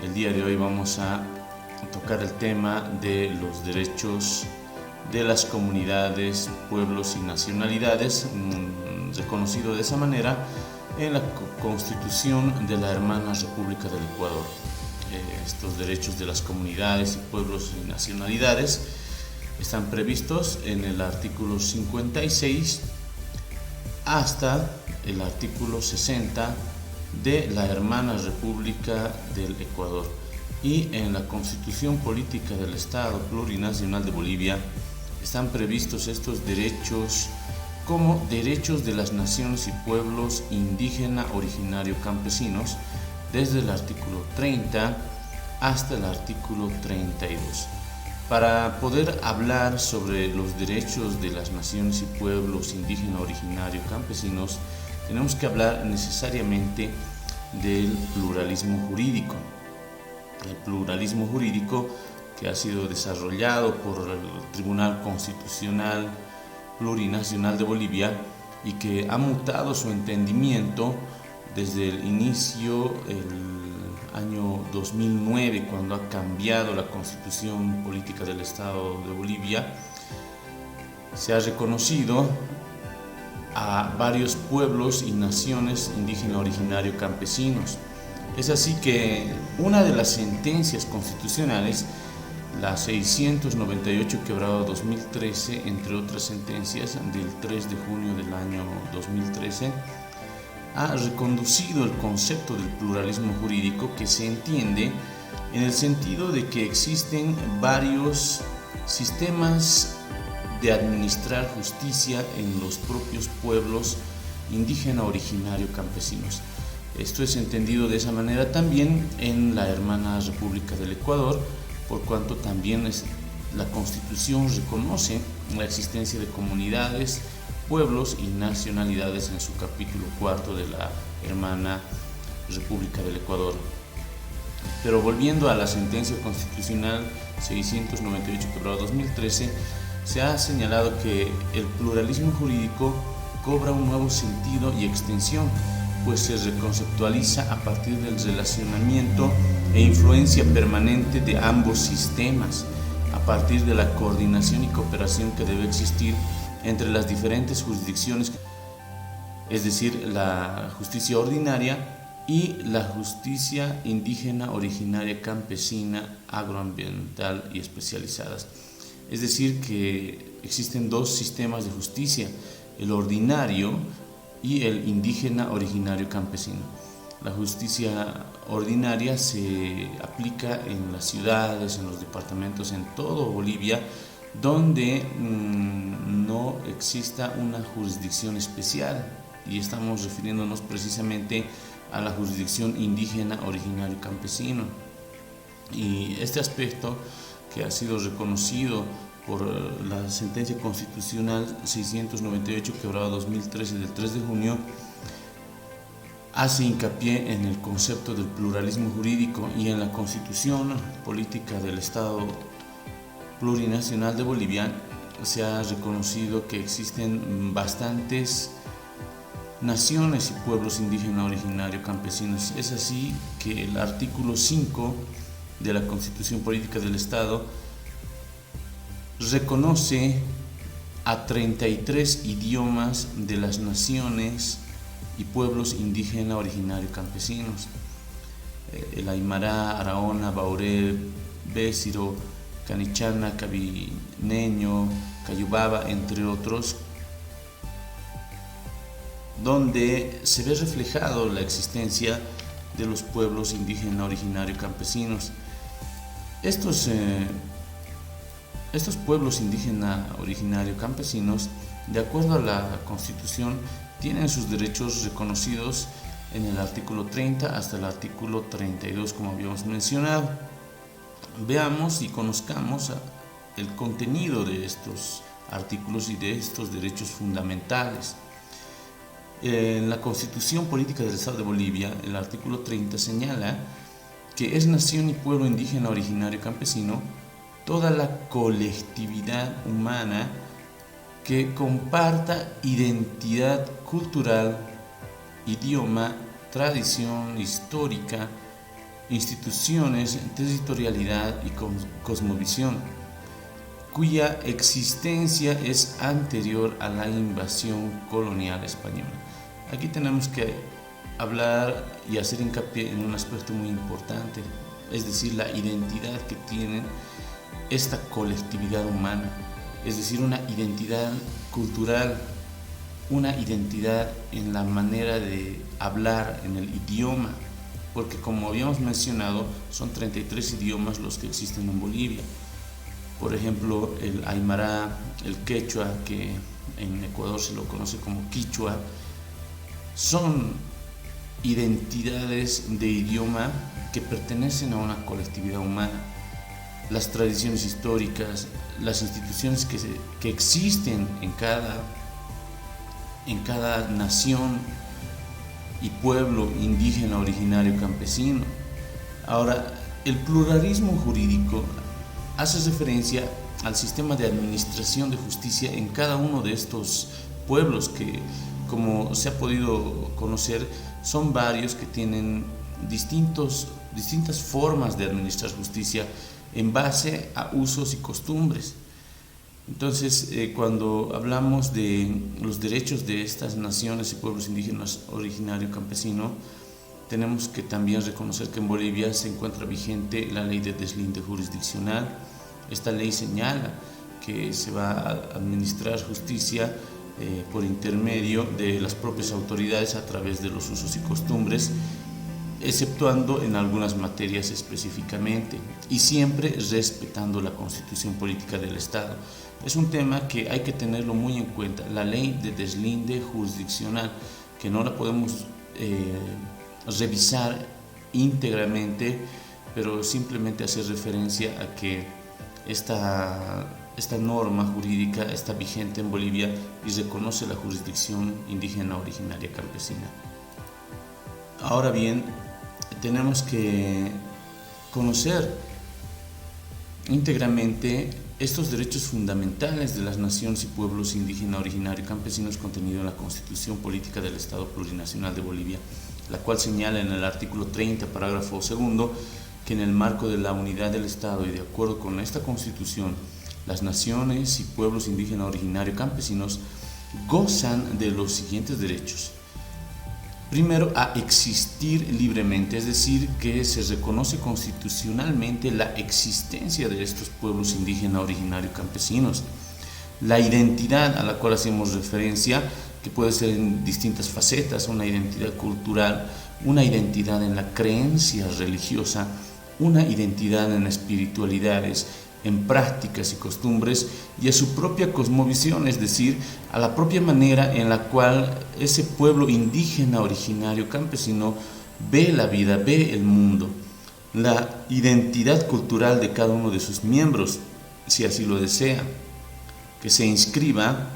El día de hoy vamos a tocar el tema de los derechos de las comunidades, pueblos y nacionalidades, reconocido de esa manera en la Constitución de la Hermana República del Ecuador. Estos derechos de las comunidades y pueblos y nacionalidades están previstos en el artículo 56 hasta el artículo 60 de la Hermana República del Ecuador, y en la Constitución Política del Estado Plurinacional de Bolivia están previstos estos derechos como derechos de las naciones y pueblos indígena, originario, campesinos, desde el artículo 30 hasta el artículo 32. Para poder hablar sobre los derechos de las naciones y pueblos indígena, originario, campesinos, tenemos que hablar necesariamente del pluralismo jurídico. El pluralismo jurídico que ha sido desarrollado por el Tribunal Constitucional Plurinacional de Bolivia y que ha mutado su entendimiento desde el inicio, el año 2009, cuando ha cambiado la Constitución Política del Estado de Bolivia. Se ha reconocido a varios pueblos y naciones indígena, originario, campesinos. Es así que una de las sentencias constitucionales, la 698/2013, entre otras sentencias del 3 de junio del año 2013, ha reconducido el concepto del pluralismo jurídico, que se entiende en el sentido de que existen varios sistemas de administrar justicia en los propios pueblos indígena, originario, campesinos. Esto es entendido de esa manera también en la Hermana República del Ecuador, por cuanto también la Constitución reconoce la existencia de comunidades, pueblos y nacionalidades en su capítulo 4 de la Hermana República del Ecuador. Pero volviendo a la sentencia constitucional 698/2013, se ha señalado que el pluralismo jurídico cobra un nuevo sentido y extensión, pues se reconceptualiza a partir del relacionamiento e influencia permanente de ambos sistemas, a partir de la coordinación y cooperación que debe existir entre las diferentes jurisdicciones, es decir, la justicia ordinaria y la justicia indígena, originaria, campesina, agroambiental y especializadas. Es decir, que existen dos sistemas de justicia, el ordinario y el indígena, originario, campesino. La justicia ordinaria se aplica en las ciudades, en los departamentos, en todo Bolivia, donde no exista una jurisdicción especial, y estamos refiriéndonos precisamente a la jurisdicción indígena, originario, campesino. Y este aspecto, que ha sido reconocido por la sentencia constitucional 698/2013 del 3 de junio, hace hincapié en el concepto del pluralismo jurídico, y en la Constitución Política del Estado Plurinacional de Bolivia se ha reconocido que existen bastantes naciones y pueblos indígena, originario, campesinos. Es así que el artículo 5 de la Constitución Política del Estado reconoce a 33 idiomas de las naciones y pueblos indígena, originario, campesinos: el Aymara, Araona, Bauré, Bésiro, Canichana, Cabineño, Cayubaba, entre otros, donde se ve reflejado la existencia de los pueblos indígena, originario, campesinos. Estos pueblos indígena, originario, campesinos, de acuerdo a la Constitución, tienen sus derechos reconocidos en el artículo 30 hasta el artículo 32, como habíamos mencionado. Veamos y conozcamos el contenido de estos artículos y de estos derechos fundamentales. En la Constitución Política del Estado de Bolivia, el artículo 30 señala que es nación y pueblo indígena, originario, campesino toda la colectividad humana que comparta identidad cultural, idioma, tradición histórica, instituciones, territorialidad y cosmovisión, cuya existencia es anterior a la invasión colonial española. Aquí tenemos que hablar y hacer hincapié en un aspecto muy importante, es decir, la identidad que tiene esta colectividad humana, es decir, una identidad cultural, una identidad en la manera de hablar, en el idioma, porque como habíamos mencionado, son 33 idiomas los que existen en Bolivia. Por ejemplo, el aymara, el quechua, que en Ecuador se lo conoce como quichua, son identidades de idioma que pertenecen a una colectividad humana. Las tradiciones históricas, las instituciones que existen en cada nación y pueblo indígena, originario, campesino. Ahora, el pluralismo jurídico hace referencia al sistema de administración de justicia en cada uno de estos pueblos que, como se ha podido conocer, son varios que tienen distintas formas de administrar justicia en base a usos y costumbres. Entonces, cuando hablamos de los derechos de estas naciones y pueblos indígenas originario campesino, tenemos que también reconocer que en Bolivia se encuentra vigente la ley de deslinde jurisdiccional. Esta ley señala que se va a administrar justicia por intermedio de las propias autoridades a través de los usos y costumbres, exceptuando en algunas materias específicamente, y siempre respetando la Constitución Política del Estado. Es un tema que hay que tenerlo muy en cuenta, la ley de deslinde jurisdiccional, que no la podemos revisar íntegramente, pero simplemente hacer referencia a que esta norma jurídica está vigente en Bolivia y reconoce la jurisdicción indígena originaria campesina. Ahora bien, tenemos que conocer íntegramente estos derechos fundamentales de las naciones y pueblos indígena originario campesinos contenidos en la Constitución Política del Estado Plurinacional de Bolivia, la cual señala en el artículo 30, parágrafo 2, que en el marco de la unidad del Estado y de acuerdo con esta Constitución, las naciones y pueblos indígena originario campesinos gozan de los siguientes derechos. Primero, a existir libremente, es decir, que se reconoce constitucionalmente la existencia de estos pueblos indígena originario campesinos. La identidad a la cual hacemos referencia, que puede ser en distintas facetas, una identidad cultural, una identidad en la creencia religiosa, una identidad en espiritualidades, en prácticas y costumbres y a su propia cosmovisión, es decir, a la propia manera en la cual ese pueblo indígena originario campesino ve la vida, ve el mundo. La identidad cultural de cada uno de sus miembros, si así lo desea, que se inscriba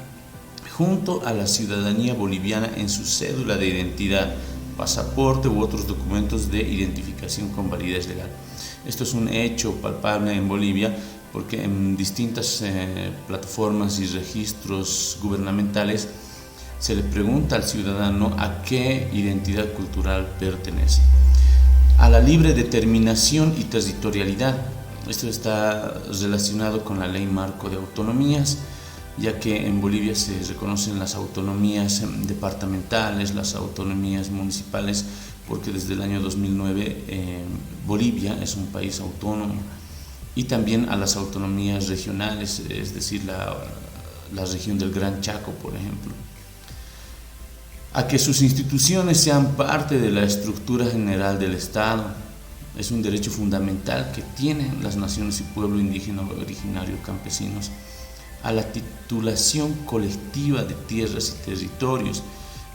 junto a la ciudadanía boliviana en su cédula de identidad, pasaporte u otros documentos de identificación con validez legal. Esto es un hecho palpable en Bolivia porque en distintas plataformas y registros gubernamentales se le pregunta al ciudadano a qué identidad cultural pertenece. A la libre determinación y territorialidad. Esto está relacionado con la Ley Marco de Autonomías, ya que en Bolivia se reconocen las autonomías departamentales, las autonomías municipales, porque desde el año 2009 Bolivia es un país autónomo, y también a las autonomías regionales, es decir, la región del Gran Chaco, por ejemplo. A que sus instituciones sean parte de la estructura general del Estado. Es un derecho fundamental que tienen las naciones y pueblos indígenas originarios campesinos. A la titulación colectiva de tierras y territorios.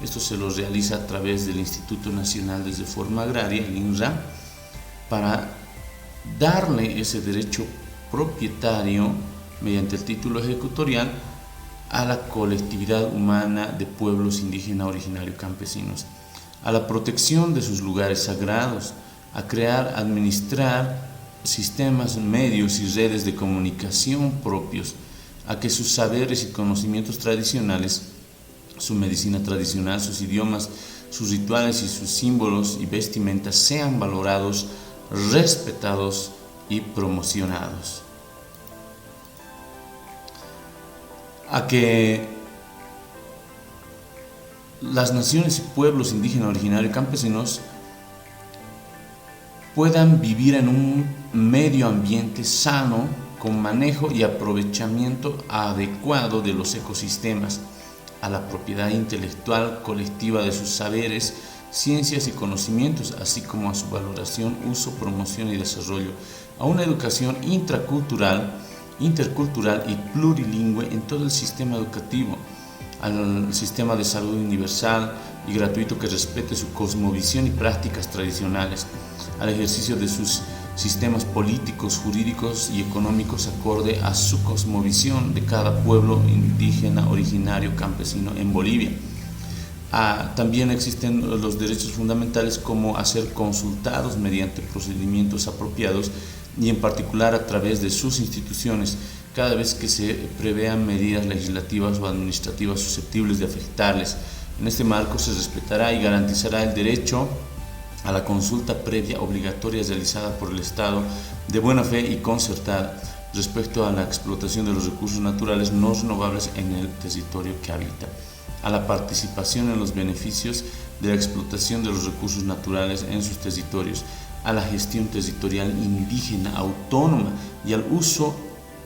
Esto se lo realiza a través del Instituto Nacional de Reforma Agraria, el INRA, para darle ese derecho propietario mediante el título ejecutorial a la colectividad humana de pueblos indígenas originarios campesinos, a la protección de sus lugares sagrados, a crear, administrar sistemas, medios y redes de comunicación propios, a que sus saberes y conocimientos tradicionales, su medicina tradicional, sus idiomas, sus rituales y sus símbolos y vestimentas sean valorados respetados y promocionados. A que las naciones y pueblos indígenas originarios y campesinos puedan vivir en un medio ambiente sano, con manejo y aprovechamiento adecuado de los ecosistemas, a la propiedad intelectual colectiva de sus saberes, ciencias y conocimientos, así como a su valoración, uso, promoción y desarrollo, a una educación intercultural y plurilingüe en todo el sistema educativo, al sistema de salud universal y gratuito que respete su cosmovisión y prácticas tradicionales, al ejercicio de sus sistemas políticos, jurídicos y económicos acorde a su cosmovisión de cada pueblo indígena, originario, campesino en Bolivia. También existen los derechos fundamentales como a ser consultados mediante procedimientos apropiados y en particular a través de sus instituciones, cada vez que se prevean medidas legislativas o administrativas susceptibles de afectarles. En este marco se respetará y garantizará el derecho a la consulta previa obligatoria realizada por el Estado de buena fe y concertada respecto a la explotación de los recursos naturales no renovables en el territorio que habita, a la participación en los beneficios de la explotación de los recursos naturales en sus territorios, a la gestión territorial indígena autónoma y al uso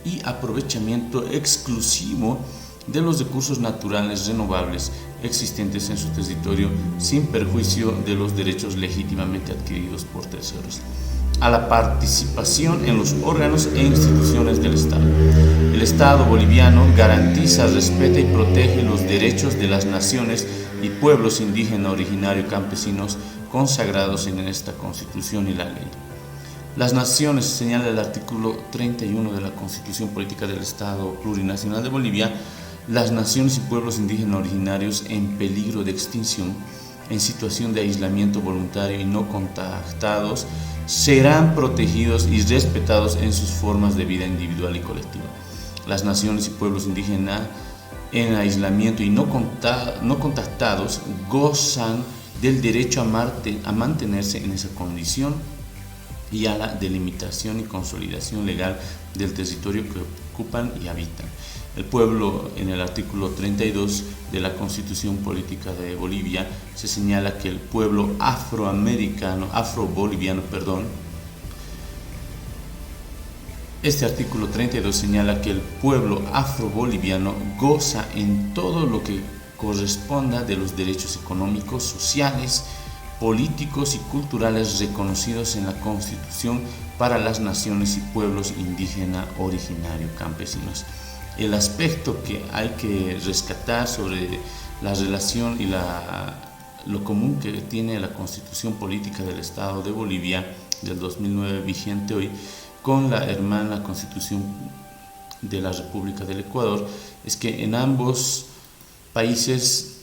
y aprovechamiento exclusivo de los recursos naturales renovables existentes en su territorio sin perjuicio de los derechos legítimamente adquiridos por terceros, a la participación en los órganos e instituciones del Estado. El Estado boliviano garantiza, respeta y protege los derechos de las naciones y pueblos indígenas originarios campesinos consagrados en esta Constitución y la ley. Las naciones, señala el artículo 31 de la Constitución Política del Estado Plurinacional de Bolivia, las naciones y pueblos indígenas originarios en peligro de extinción, en situación de aislamiento voluntario y no contactados, serán protegidos y respetados en sus formas de vida individual y colectiva. Las naciones y pueblos indígenas en aislamiento y no contactados gozan del derecho a mantenerse en esa condición y a la delimitación y consolidación legal del territorio que ocupan y habitan. El pueblo, en el artículo 32 de la Constitución Política de Bolivia, se señala que el pueblo afro-boliviano, este artículo 32 señala que el pueblo afro-boliviano goza en todo lo que corresponda de los derechos económicos, sociales, políticos y culturales reconocidos en la Constitución para las naciones y pueblos indígenas originarios campesinos. El aspecto que hay que rescatar sobre la relación y lo común que tiene la Constitución Política del Estado de Bolivia del 2009 vigente hoy con la hermana Constitución de la República del Ecuador es que en ambos países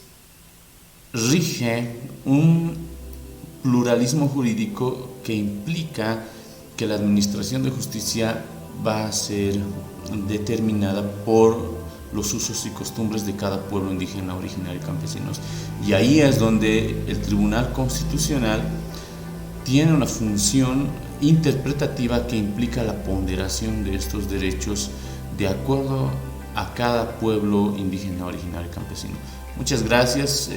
rige un pluralismo jurídico que implica que la administración de justicia va a ser determinada por los usos y costumbres de cada pueblo indígena, originario y campesinos. Y ahí es donde el Tribunal Constitucional tiene una función interpretativa que implica la ponderación de estos derechos de acuerdo a cada pueblo indígena, originario y campesino. Muchas gracias,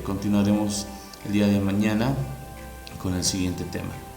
continuaremos el día de mañana con el siguiente tema.